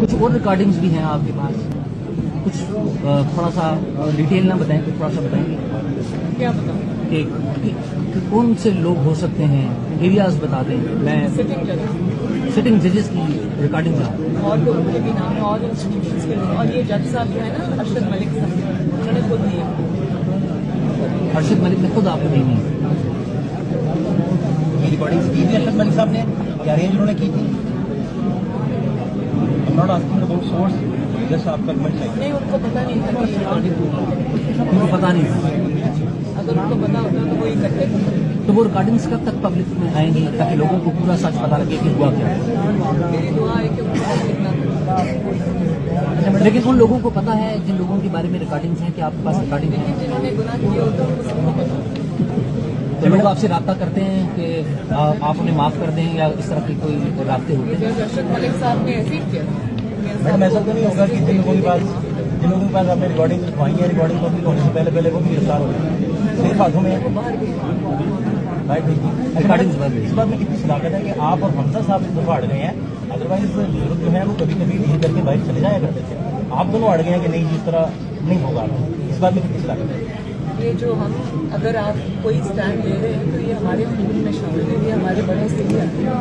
कुछ और रिकॉर्डिंग्स भी हैं आपके पास, कुछ थोड़ा सा डिटेल ना बताएं, थोड़ा सा बताएंगे क्या बताऊँ कि कौन से लोग हो सकते हैं, एरियाज बता दें। मैं सिटिंग जजेस की रिकॉर्डिंग का और लोगों के भी नाम है और इंस्टीट्यूशन के लोग, और ये जज साहब जो है ना अरशद मलिक साहब, उन्होंने खुद दिए। अरशद मलिक ने खुद आपको दी नहीं? ये रिकॉर्डिंग्स की थी अरशद मलिक साहब ने, या अरेंज उन्होंने की थी? Not asking about source, just आपका कमेंट चाहिए। नहीं, उनको पता नहीं था कि ये रिकॉर्डिंग होगी। उनको पता नहीं था। अगर उनको पता होता तो वो ये करते। तो वो रिकॉर्डिंग्स कब तक पब्लिक में आएंगी ताकि लोगों को पूरा सच पता लगे कि हुआ क्या? मेरी दुआ है कि उनको लिखना। लेकिन उन लोगों को पता है जिन लोगों के बारे में रिकॉर्डिंग्स हैं कि आपके पास रिकॉर्डिंग है? लेकिन जिन्होंने गुनाह किए होते हैं उनको सबको पता। तो लोग आपसे रब्ता करते हैं कि आप उन्हें माफ कर दें, या इस तरह के कोई राब्ते होते हैं? अरशद मलिक साहब ने ऐसे ही किया। मैडम ऐसा तो नहीं होगा कि जिन लोगों के पास आपने रिकॉर्डिंग लिखवाई है, रिकॉर्डिंग पब्लिक होने से पहले वो भी गिरफ्तार हो गए, सिर्फ हाथों में राइट? इस बात में कितनी सदाकत है कि आप और हमजा साहब इस दफा अड़ गए हैं, अदरवाइज बुजुर्ग जो है वो कभी कभी ढील करके बाहर चले जाया करते थे, आप दोनों अड़ गए हैं कि नहीं जिस तरह नहीं होगा। इस बात में कितनी सदाकत है? ये जो हम अगर आप कोई स्टैंड ले रहे हैं तो ये हमारे खून में शामिल है, ये हमारे बड़े से ही आते हैं।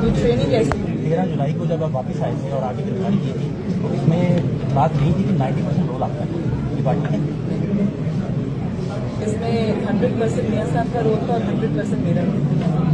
ये ट्रेनिंग ऐसी 13 जुलाई को जब आप वापस आए थे और आगे गिरफ्तारी की थी तो इसमें बात नहीं थी कि 90% रोल आपका है ये पार्टी है? इसमें 100% मियां साहब का रोल था और 100% मेरा रोल था।